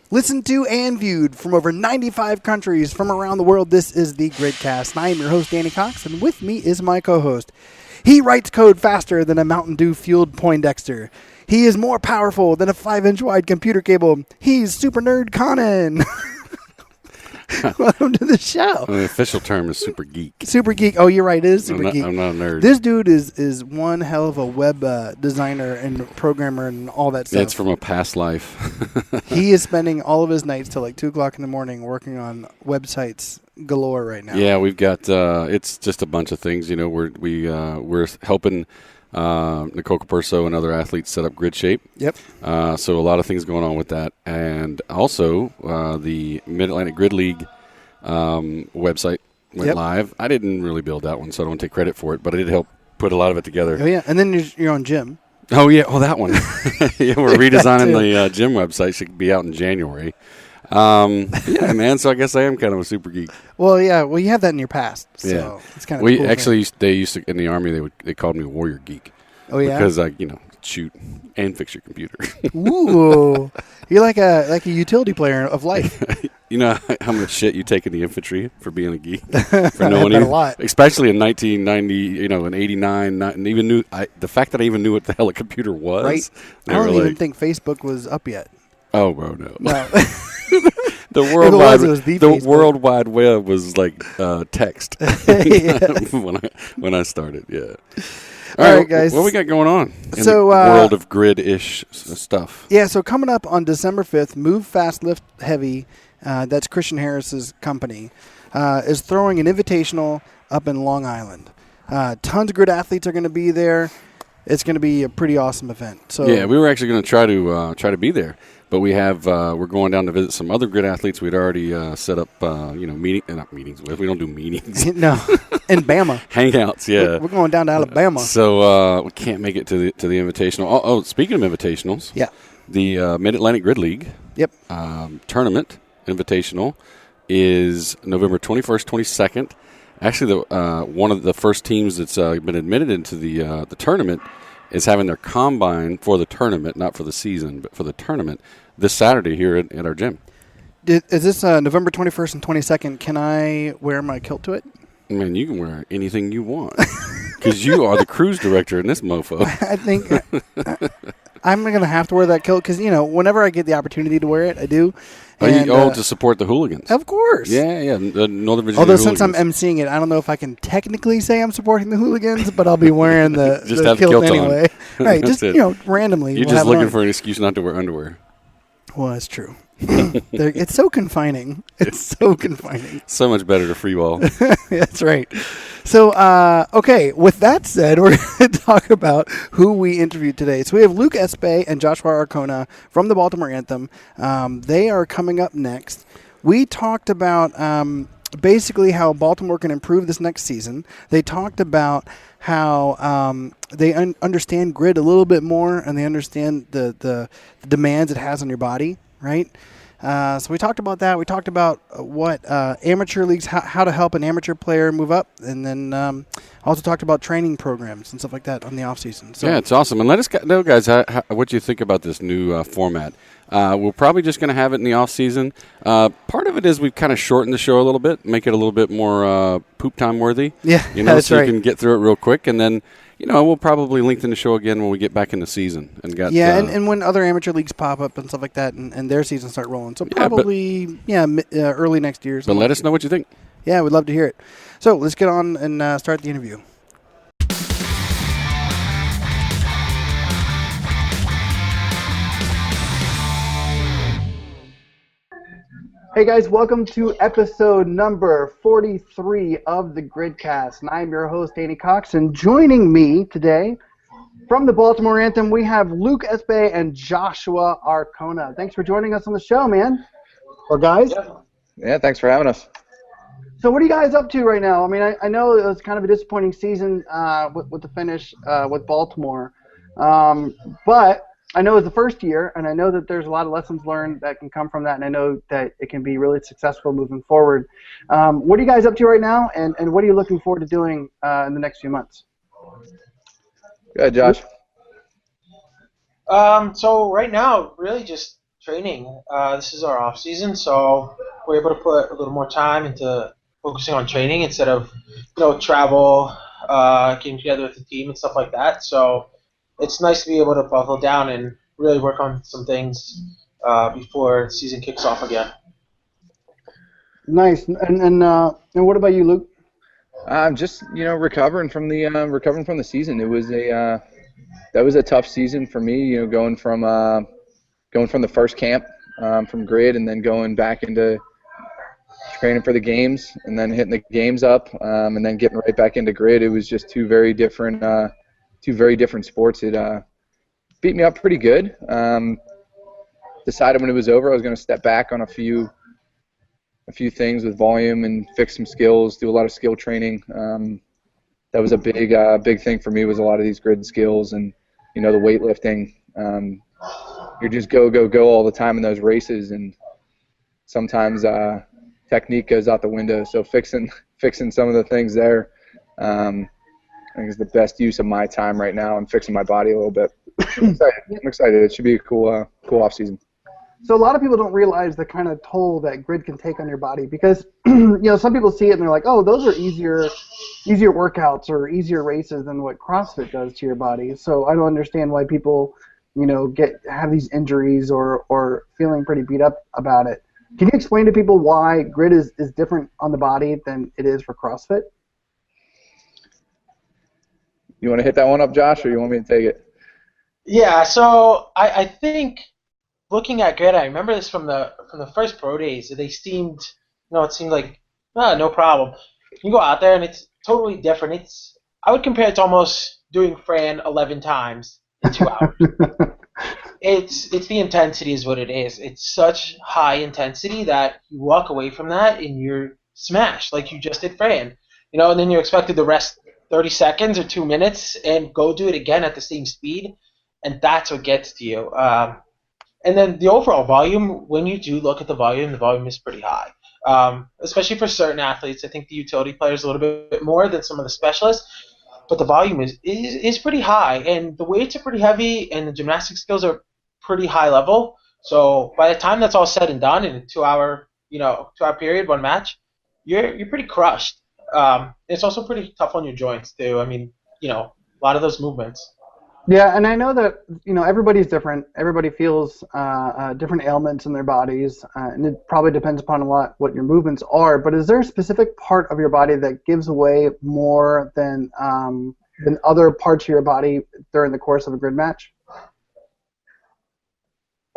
Listened to and viewed from over 95 countries from around the world, this is the GridCast. I am your host, Danny Cox, and with me is my co-host. He writes code faster than a Mountain Dew-fueled Poindexter. He is more powerful than a 5-inch wide computer cable. He's Super Nerd Conan. Welcome to the show. The official term is super geek. Super geek. Oh, you're right. It is super geek. I'm not a nerd. This dude is one hell of a web designer and programmer and all that stuff. It's from a past life. He is spending all of his nights till like 2 o'clock in the morning working on websites galore right now. Yeah, we've got it's just a bunch of things. You know, we're helping Nicole Capurso and other athletes set up Grid Shape. Yep. So a lot of things going on with that, and also the Mid-Atlantic Grid League website went live. I didn't really build that one, so I don't take credit for it, but I did help put a lot of it together. Oh yeah, and then you're on Gym. Oh yeah, that one. Yeah, we're redesigning the Gym website. Should be out in January. Yeah, man. So I guess I am kind of a super geek. Well, yeah. Well, you have that in your past, so yeah. it's kind of. They used to in the Army. They called me Warrior Geek. Oh yeah. Because I shoot and fix your computer. Ooh, you're like a utility player of life. You know how much shit you take in the infantry for being a geek, for knowing a lot, especially in 1990, in '89, and even the fact that I even knew what the hell a computer was. Right. I don't even think Facebook was up yet. Oh, bro, no. The World Wide Web was like text when I started. Yeah. All right, guys. What we got going on in the world of grid-ish stuff? Yeah, so coming up on December 5th, Move Fast Lift Heavy, that's Christian Harris's company, is throwing an invitational up in Long Island. Tons of grid athletes are going to be there. It's going to be a pretty awesome event. So yeah, we were actually going to try to be there, but we're going down to visit some other grid athletes. We'd already set up not meetings with. We don't do meetings. No, in Bama. Hangouts. Yeah, we're going down to Alabama. So we can't make it to the invitational. Oh, speaking of invitationals, yeah, the Mid-Atlantic Grid League. Yep. Tournament invitational is November 21st, 22nd. Actually, one of the first teams that's been admitted into the tournament is having their combine for the tournament, not for the season, but for the tournament, this Saturday here at our gym. Is this November 21st and 22nd? Can I wear my kilt to it? Man, you can wear anything you want because you are the cruise director in this mofo. I think I'm going to have to wear that kilt because, whenever I get the opportunity to wear it, I do. To support the hooligans. Of course. Yeah, the Northern Virginia Although hooligans. Since I'm emceeing it, I don't know if I can technically say I'm supporting the hooligans, but I'll be wearing the kilt anyway. Right, just, randomly. You're just looking for an excuse not to wear underwear. Well, that's true. It's so confining. It's so confining. So much better to free ball. That's right. So, okay, with that said, we're going to talk about who we interviewed today. So we have Luke Espe and Joshua Arcona from the Baltimore Anthem. They are coming up next. We talked about basically how Baltimore can improve this next season. They talked about how they understand grid a little bit more, and they understand the demands it has on your body, right? So we talked about that. We talked about what amateur leagues, how to help an amateur player move up, and then also talked about training programs and stuff like that on the offseason. So yeah, it's awesome. And let us know, guys, what you think about this new format. We're probably just going to have it in the offseason. Part of it is we've kind of shortened the show a little bit, make it a little bit more poop time worthy. Yeah, that's so right. You can get through it real quick, and then we'll probably lengthen the show again when we get back in the season. And when other amateur leagues pop up and stuff like that, and their seasons start rolling. So probably early next year. But let us know what you think. Yeah, we'd love to hear it. So let's get on and start the interview. Hey guys, welcome to episode number 43 of the GridCast, and I'm your host, Danny Cox, and joining me today from the Baltimore Anthem, we have Luke Espe and Joshua Arcona. Thanks for joining us on the show, man. Or guys? Yeah, thanks for having us. So what are you guys up to right now? I mean, I know it was kind of a disappointing season with the finish with Baltimore, but I know it's the first year, and I know that there's a lot of lessons learned that can come from that, and I know that it can be really successful moving forward. What are you guys up to right now, and what are you looking forward to doing in the next few months? Good, Josh. So right now, really just training. This is our off season, so we're able to put a little more time into focusing on training instead of travel, getting together with the team and stuff like that. So it's nice to be able to buckle down and really work on some things before the season kicks off again. Nice. And what about you, Luke? Just recovering from the season. It was that was a tough season for me. Going from the first camp from Grid and then going back into training for the games and then hitting the games up and then getting right back into Grid. It was just two very different sports. It beat me up pretty good. Decided when it was over I was going to step back on a few things with volume and fix some skills, do a lot of skill training. That was a big thing for me, was a lot of these Grid skills and the weightlifting. You just go all the time in those races, and sometimes technique goes out the window. So fixing some of the things there, I think is the best use of my time right now, and fixing my body a little bit. I'm excited. It should be a cool off season. So a lot of people don't realize the kind of toll that Grid can take on your body, because some people see it and they're like, oh, those are easier workouts or easier races than what CrossFit does to your body. So I don't understand why people have these injuries or feeling pretty beat up about it. Can you explain to people why Grid is different on the body than it is for CrossFit? You want to hit that one up, Josh, or you want me to take it? Yeah, so I think looking at Grid, I remember this from the first pro days. They seemed, it seemed like no problem. You go out there and it's totally different. I would compare it to almost doing Fran 11 times in 2 hours. It's the intensity is what it is. It's such high intensity that you walk away from that and you're smashed like you just did Fran. And then you're expected to rest 30 seconds or 2 minutes and go do it again at the same speed, and that's what gets to you. And then the overall volume, when you do look at the volume is pretty high, especially for certain athletes. I think the utility players a little bit more than some of the specialists, but the volume is pretty high, and the weights are pretty heavy, and the gymnastic skills are pretty high level. So by the time that's all said and done in a 2 hour period, one match, you're pretty crushed. It's also pretty tough on your joints too. I mean, a lot of those movements. Yeah, and I know that everybody's different. Everybody feels different ailments in their bodies, and it probably depends upon a lot what your movements are. But is there a specific part of your body that gives away more than other parts of your body during the course of a Grid match?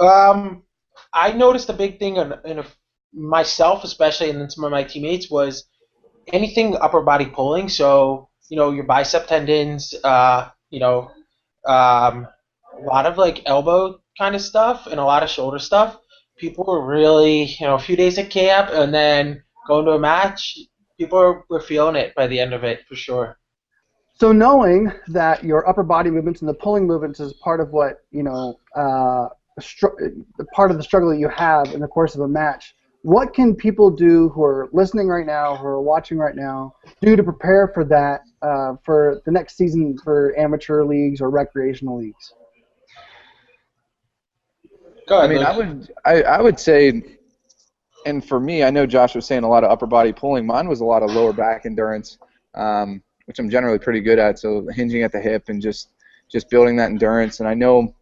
I noticed a big thing in myself, especially, and then some of my teammates, was anything upper body pulling. So your bicep tendons, a lot of like elbow kind of stuff and a lot of shoulder stuff. People were really, a few days at camp and then going to a match, people were feeling it by the end of it for sure. So knowing that your upper body movements and the pulling movements is part of what, part of the struggle that you have in the course of a match, what can people do who are listening right now, who are watching right now, do to prepare for that for the next season for amateur leagues or recreational leagues? Go ahead, I would say, and for me, I know Josh was saying a lot of upper body pulling. Mine was a lot of lower back endurance, which I'm generally pretty good at. So hinging at the hip and just building that endurance. And I know,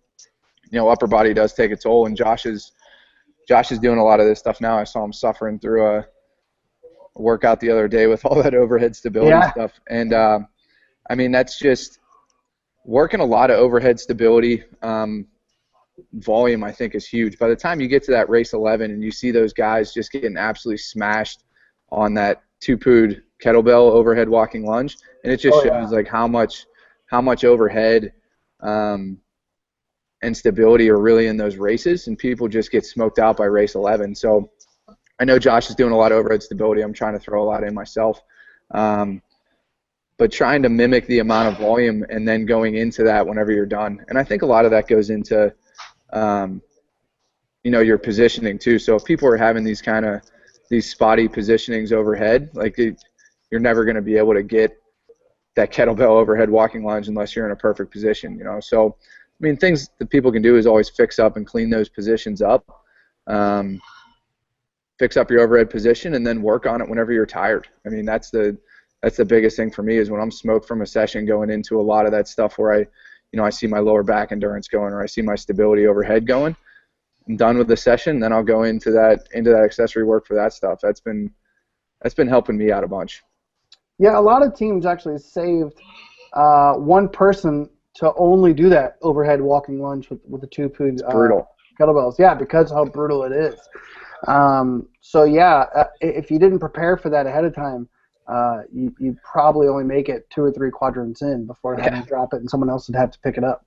upper body does take a toll, and Josh is doing a lot of this stuff now. I saw him suffering through a workout the other day with all that overhead stability stuff. And, that's just working a lot of overhead stability. Volume, I think, is huge. By the time you get to that race 11 and you see those guys just getting absolutely smashed on that two-pood kettlebell overhead walking lunge, and it just shows like how much overhead and stability are really in those races, and people just get smoked out by race 11. So I know Josh is doing a lot of overhead stability. I'm trying to throw a lot in myself. But trying to mimic the amount of volume and then going into that whenever you're done. And I think a lot of that goes into, your positioning too. So if people are having these spotty positionings overhead, like you're never going to be able to get that kettlebell overhead walking lunge unless you're in a perfect position, So mean, things that people can do is always fix up and clean those positions up. Fix up your overhead position and then work on it whenever you're tired. I mean, that's the biggest thing for me is when I'm smoked from a session going into a lot of that stuff where I see my lower back endurance going or I see my stability overhead going. I'm done with the session, then I'll go into that accessory work for that stuff. That's been helping me out a bunch. Yeah, a lot of teams actually saved one person to only do that overhead walking lunge with the two brutal kettlebells. Yeah, because of how brutal it is. So yeah, if you didn't prepare for that ahead of time, you'd probably only make it 2 or 3 quadrants in before having to drop it, and someone else would have to pick it up.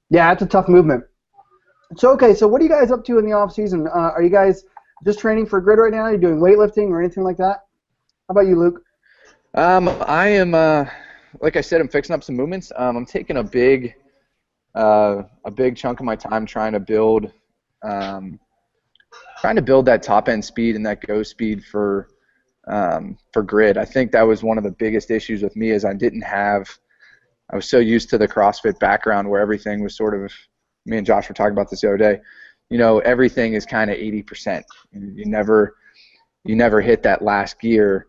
Yeah, it's a tough movement. So okay, so what are you guys up to in the off season? Are you guys just training for grid right now? Are you doing weightlifting or anything like that? How about you, Luke? I am, like I said, I'm fixing up some movements. I'm taking a big chunk of my time trying to build that top end speed and that go speed for grid. I think that was one of the biggest issues with me is I was so used to the CrossFit background where everything was sort of, me and Josh were talking about this the other day, everything is kind of 80%. You never hit that last gear,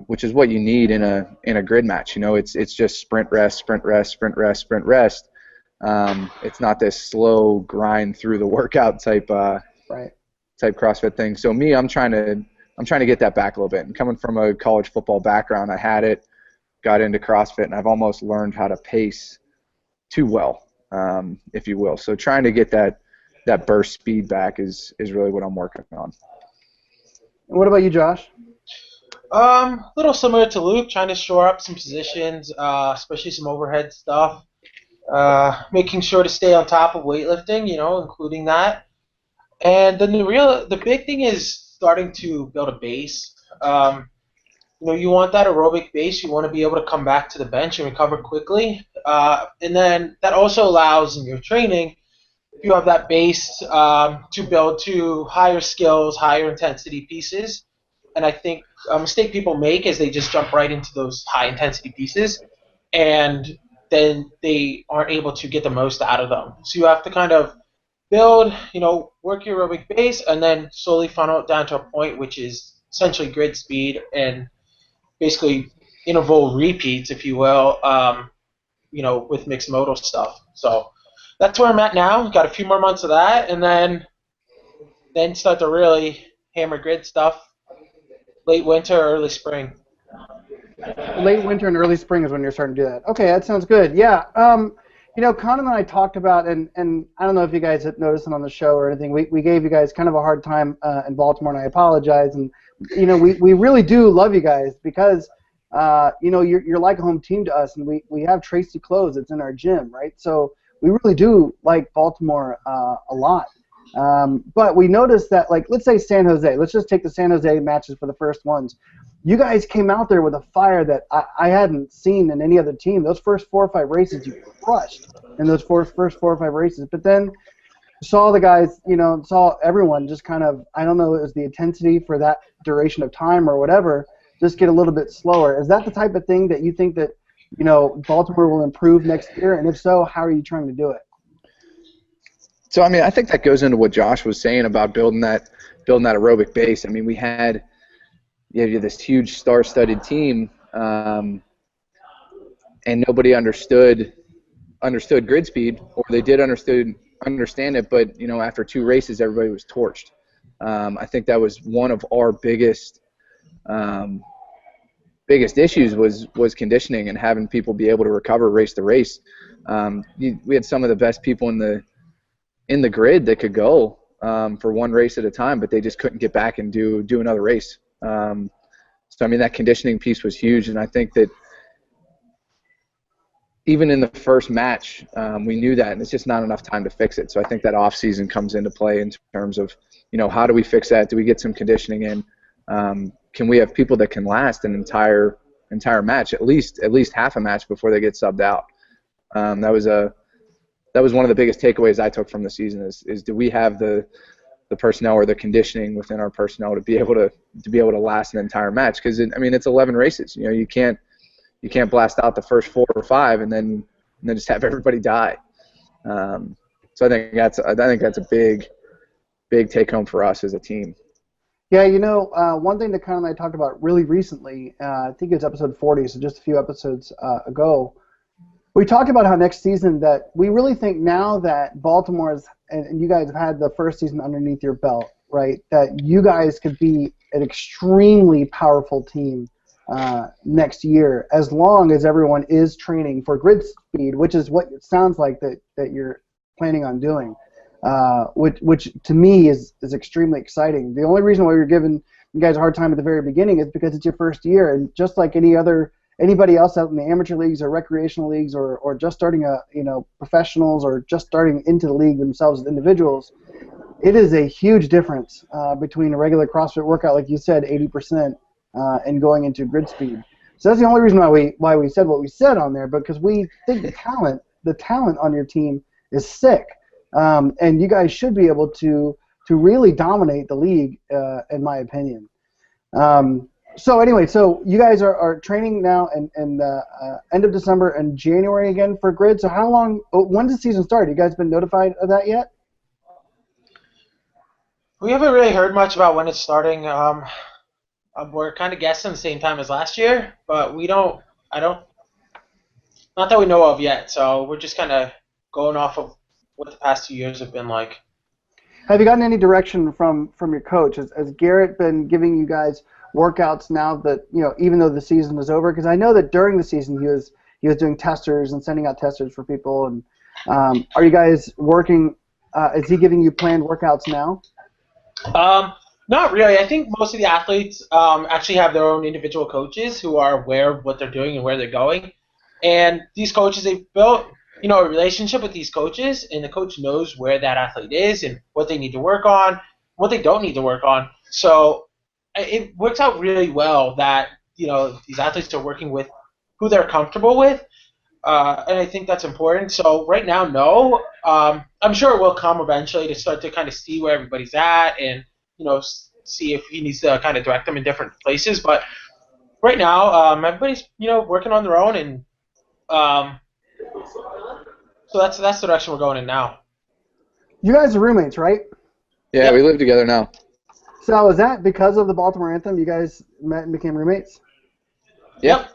which is what you need in a grid match. It's just sprint, rest, sprint, rest, sprint, rest, sprint, rest. It's not this slow grind through the workout type CrossFit thing. So me, I'm trying to get that back a little bit. And coming from a college football background, I had it, got into CrossFit, and I've almost learned how to pace too well, if you will. So trying to get that burst speed back is really what I'm working on. What about you, Josh? A little similar to Luke, trying to shore up some positions, especially some overhead stuff. Making sure to stay on top of weightlifting, including that. And then the big thing is starting to build a base. You want that aerobic base. You want to be able to come back to the bench and recover quickly. And then that also allows in your training, if you have that base, to build to higher skills, higher intensity pieces. And I think a mistake people make is they just jump right into those high intensity pieces, and then they aren't able to get the most out of them. So you have to kind of build, work your aerobic base, and then slowly funnel it down to a point which is essentially grid speed and basically interval repeats, if you will, with mixed modal stuff. So that's where I'm at now. Got a few more months of that, and then start to really hammer grid stuff late winter, early spring. Late winter and early spring is when you're starting to do that. Okay, that sounds good. Yeah. Conan and I talked about, and I don't know if you guys had noticed it on the show or anything, we gave you guys kind of a hard time in Baltimore, and I apologize. And, we really do love you guys because, you're like a home team to us, and we have Tracy Clothes that's in our gym, right? So we really do like Baltimore a lot. But we noticed that, like, let's say San Jose. Let's just take the San Jose matches for the first ones. You guys came out there with a fire that I hadn't seen in any other team. Those first 4 or 5 races, you crushed in those first 4 or 5 races. But then saw the guys, saw everyone just kind of, I don't know, it was the intensity for that duration of time or whatever, just get a little bit slower. Is that the type of thing that you think that, Baltimore will improve next year? And if so, how are you trying to do it? So, I mean, I think that goes into what Josh was saying about building that aerobic base. I mean, we had this huge star-studded team, and nobody understood grid speed, or they did understand it, but after 2 races, everybody was torched. I think that was one of our biggest issues was conditioning and having people be able to recover race to race. We had some of the best people in the grid that could go for 1 race at a time, but they just couldn't get back and do another race. So I mean, that conditioning piece was huge, and I think that even in the first match, we knew that, and it's just not enough time to fix it. So I think that off season comes into play in terms of, how do we fix that? Do we get some conditioning in? Can we have people that can last an entire match, at least half a match before they get subbed out? That was one of the biggest takeaways I took from the season is do we have the personnel or the conditioning within our personnel to be able to last an entire match? Because it's 11 races. You can't blast out the first 4 or 5 and then just have everybody die. So I think that's a big take home for us as a team. Yeah, one thing that Kyle and I talked about really recently, I think it's episode 40, so just a few episodes ago, we talked about how next season that we really think now that Baltimore's, and you guys have had the first season underneath your belt, right, that you guys could be an extremely powerful team next year as long as everyone is training for grid speed, which is what it sounds like that you're planning on doing. Which to me is extremely exciting. The only reason why we're giving you guys a hard time at the very beginning is because it's your first year, and just like anybody else out in the amateur leagues or recreational leagues or just starting professionals or just starting into the league themselves as individuals, it is a huge difference between a regular CrossFit workout, like you said, 80%, and going into grid speed. So that's the only reason why we said what we said on there, because we think the talent on your team is sick. And you guys should be able to really dominate the league, in my opinion. So anyway, so you guys are training now and end of December and January again for grid. So how long? When does the season start? You guys been notified of that yet? We haven't really heard much about when it's starting. We're kind of guessing the same time as last year, but not that we know of yet. So we're just kind of going off of what the past 2 years have been like. Have you gotten any direction from your coach? Has Garrett been giving you guys workouts now that, even though the season is over? Because I know that during the season he was doing testers and sending out testers for people. And are you guys working? Is he giving you planned workouts now? Not really. I think most of the athletes actually have their own individual coaches who are aware of what they're doing and where they're going. And these coaches, they've built a relationship with these coaches, and the coach knows where that athlete is and what they need to work on, what they don't need to work on. So it works out really well that these athletes are working with who they're comfortable with, and I think that's important. So right now, no. I'm sure it will come eventually to start to kind of see where everybody's at and see if he needs to kind of direct them in different places. But right now, everybody's working on their own, and so that's the direction we're going in now. You guys are roommates, right? Yeah, Yep. We live together now. So is that because of the Baltimore Anthem you guys met and became roommates? Yep.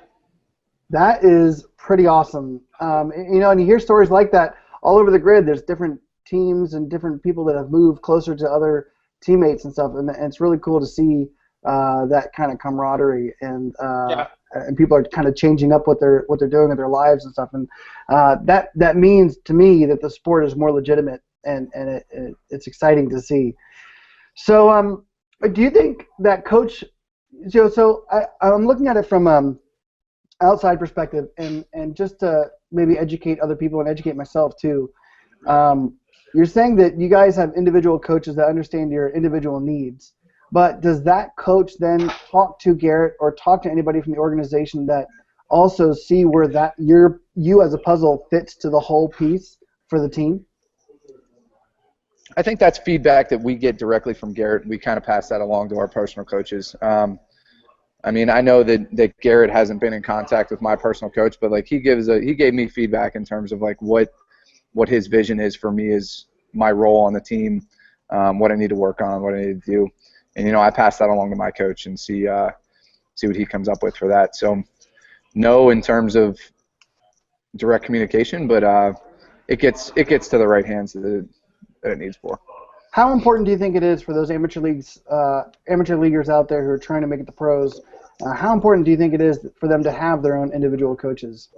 That is pretty awesome. And you hear stories like that all over the grid. There's different teams and different people that have moved closer to other teammates and stuff, and it's really cool to see that kind of camaraderie and people are kind of changing up what they're doing in their lives and stuff, and that means to me that the sport is more legitimate and it's exciting to see. So do you think that coach? So I'm looking at it from outside perspective and just to maybe educate other people and educate myself too. You're saying that you guys have individual coaches that understand your individual needs. But does that coach then talk to Garrett or talk to anybody from the organization that also see where that you as a puzzle fits to the whole piece for the team? I think that's feedback that we get directly from Garrett. We kind of pass that along to our personal coaches. I know that Garrett hasn't been in contact with my personal coach, but like he gave me feedback in terms of like what his vision is for me as my role on the team, what I need to work on, what I need to do. And, I pass that along to my coach and see what he comes up with for that. So, no in terms of direct communication, but it gets to the right hands that it needs for. How important do you think it is for those amateur leaguers out there who are trying to make it to pros? How important do you think it is for them to have their own individual coaches?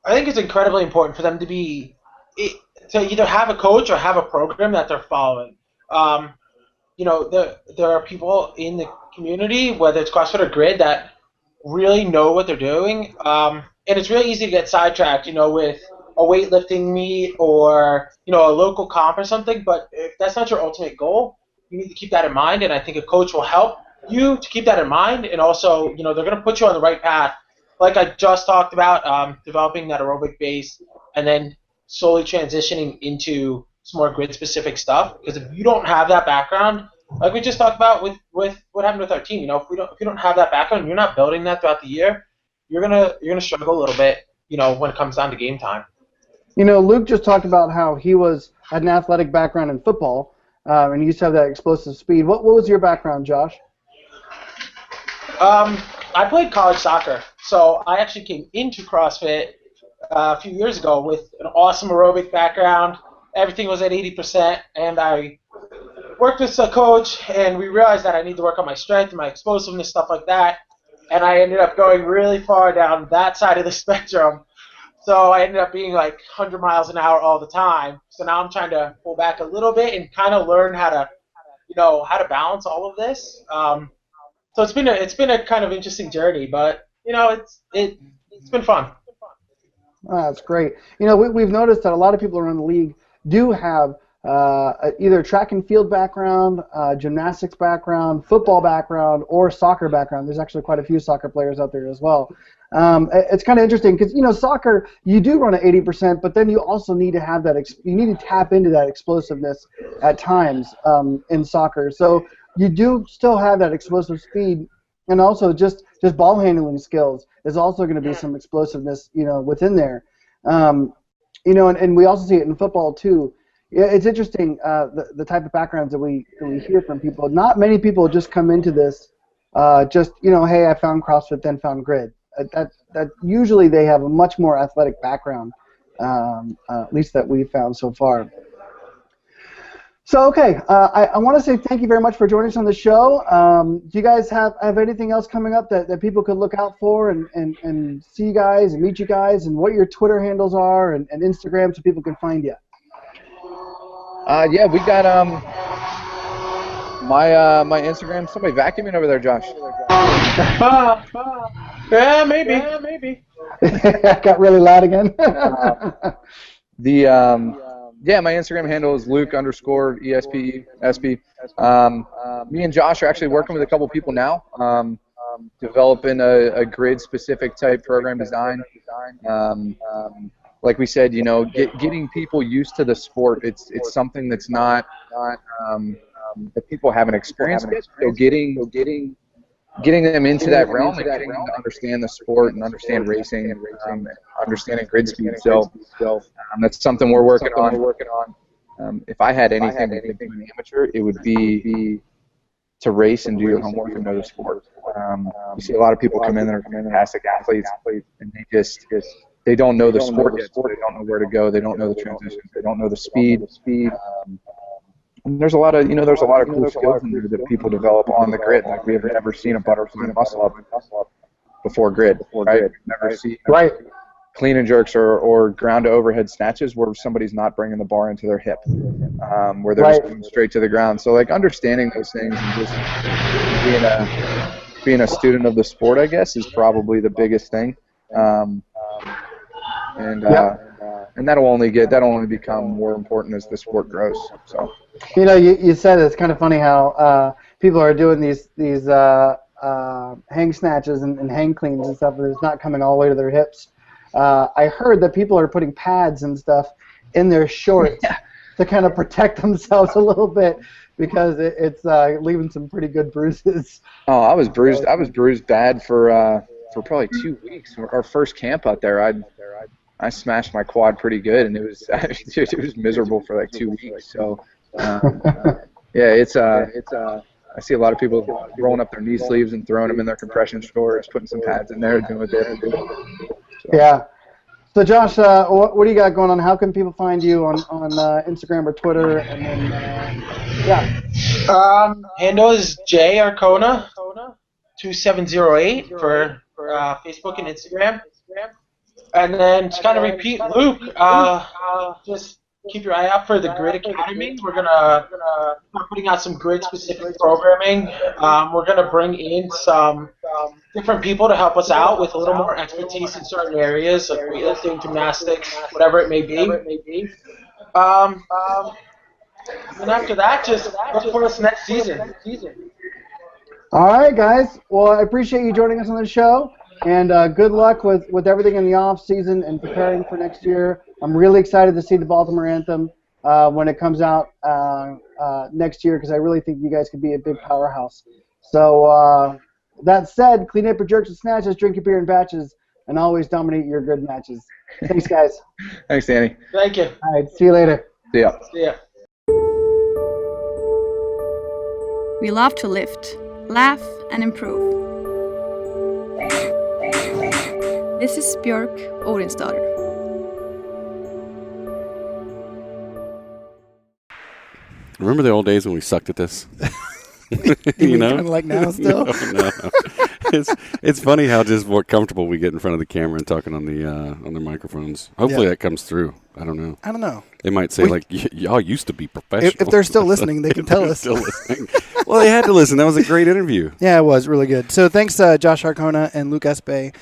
I think it's incredibly important for them to either have a coach or have a program that they're following. There are people in the community, whether it's CrossFit or Grid, that really know what they're doing. And it's really easy to get sidetracked, with a weightlifting meet or, a local comp or something. But if that's not your ultimate goal, you need to keep that in mind. And I think a coach will help you to keep that in mind. And also, they're going to put you on the right path. Like I just talked about, developing that aerobic base and then slowly transitioning into some more grid-specific stuff. Because if you don't have that background, like we just talked about with what happened with our team, if you don't have that background, you're not building that throughout the year, you're gonna struggle a little bit, when it comes down to game time. Luke just talked about how he had an athletic background in football, and he used to have that explosive speed. What was your background, Josh? I played college soccer, so I actually came into CrossFit a few years ago with an awesome aerobic background. Everything was at 80%, and I worked with a coach, and we realized that I need to work on my strength and my explosiveness, stuff like that. And I ended up going really far down that side of the spectrum. So I ended up being like 100 miles an hour all the time. So now I'm trying to pull back a little bit and kind of learn how to balance all of this. So it's been a kind of interesting journey, but it's been fun. Oh, that's great. We've noticed that a lot of people around the league do have either track and field background, gymnastics background, football background, or soccer background. There's actually quite a few soccer players out there as well. It's kind of interesting because soccer, you do run at 80%, but then you also need to have that. You need to tap into that explosiveness at times in soccer. So you do still have that explosive speed, and also just ball handling skills is also going to be some explosiveness, within there. And we also see it in football too. Yeah, it's interesting the type of backgrounds that we hear from people. Not many people just come into this hey, I found CrossFit, then found Grid. That usually they have a much more athletic background, at least that we've found so far. So, okay, I want to say thank you very much for joining us on the show. Do you guys have anything else coming up that people could look out for and see you guys and meet you guys, and what your Twitter handles are and Instagram so people can find you? Yeah, we got my Instagram. Somebody vacuuming over there, Josh. Yeah, maybe. Got really loud again. My Instagram handle is Luke_ESPE. Me and Josh are actually working with a couple people now, developing a grid-specific type program design. Like we said, getting people used to the sport. It's something that's not that people haven't experienced yet. So getting them into that realm and getting them to understand the sport and understand racing and understanding grid speed. So that's something we're working on. If I had anything to give to an amateur, it would be to race and do your homework and know the sport. You see a lot of people come in that are fantastic athletes, and they don't know the sport yet. So they don't know where to go. They don't know the transitions. They don't know the speed. And there's a lot of cool skills in there that people develop on the grid. Like we have never seen a butterfly muscle up before grid, right? We've never seen clean and jerks or ground to overhead snatches where somebody's not bringing the bar into their hip, where they're just going straight to the ground. So like understanding those things and just being a student of the sport, I guess, is probably the biggest thing. And that'll only become more important as the sport grows. So, you said it's kind of funny how people are doing these hang snatches and hang cleans and stuff, and it's not coming all the way to their hips. I heard that people are putting pads and stuff in their shorts to kind of protect themselves a little bit because it's leaving some pretty good bruises. Oh, I was bruised bad for probably 2 weeks. Our first camp out there, I smashed my quad pretty good, and it was miserable for like 2 weeks. So, it's I see a lot of people rolling up their knee sleeves and throwing them in their compression shorts, putting some pads in there, doing what they have to do. So. Yeah. So, Josh, what do you got going on? How can people find you on Instagram or Twitter? And then, handle is Arcona 2708 for Facebook and Instagram. And then to kind of repeat, Luke, just keep your eye out for the Grid Academy. We're gonna start putting out some grid-specific programming. We're gonna bring in some different people to help us out with a little more expertise in certain areas, like weightlifting, gymnastics, whatever it may be. And after that, just look for us next season. All right, guys. Well, I appreciate you joining us on the show. And good luck with everything in the off season and preparing for next year. I'm really excited to see the Baltimore Anthem when it comes out next year because I really think you guys could be a big powerhouse. So that said, clean up your jerks and snatches, drink your beer in batches, and always dominate your good matches. Thanks, guys. Thanks, Danny. Thank you. All right, see you later. See ya. See ya. We love to lift, laugh, and improve. This is Björk Odinsdatter. Remember the old days when we sucked at this? You know? Kind of like now still? No. It's funny how just more comfortable we get in front of the camera and talking on the microphones. Hopefully that comes through. I don't know. They might say, y'all used to be professional. If they're still listening, they can tell us. Still listening. Well, they had to listen. That was a great interview. Yeah, it was really good. So thanks, Josh Arcona and Luke Espe,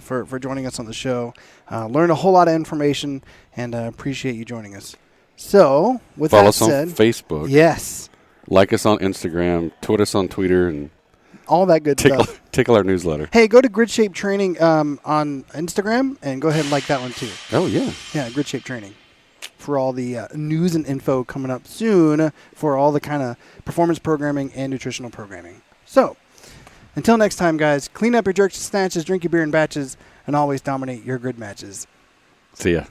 for joining us on the show. Learned a whole lot of information, and appreciate you joining us. So, with Follow that us said, on Facebook. Yes. Like us on Instagram. Tweet us on Twitter. And all that good stuff. Tickle our newsletter. Hey, go to Grid Shape Training on Instagram and go ahead and like that one too. Oh, yeah. Yeah, Grid Shape Training. For all the news and info coming up soon for all the kind of performance programming and nutritional programming. So, until next time, guys, clean up your jerks and snatches, drink your beer in batches, and always dominate your grid matches. See ya.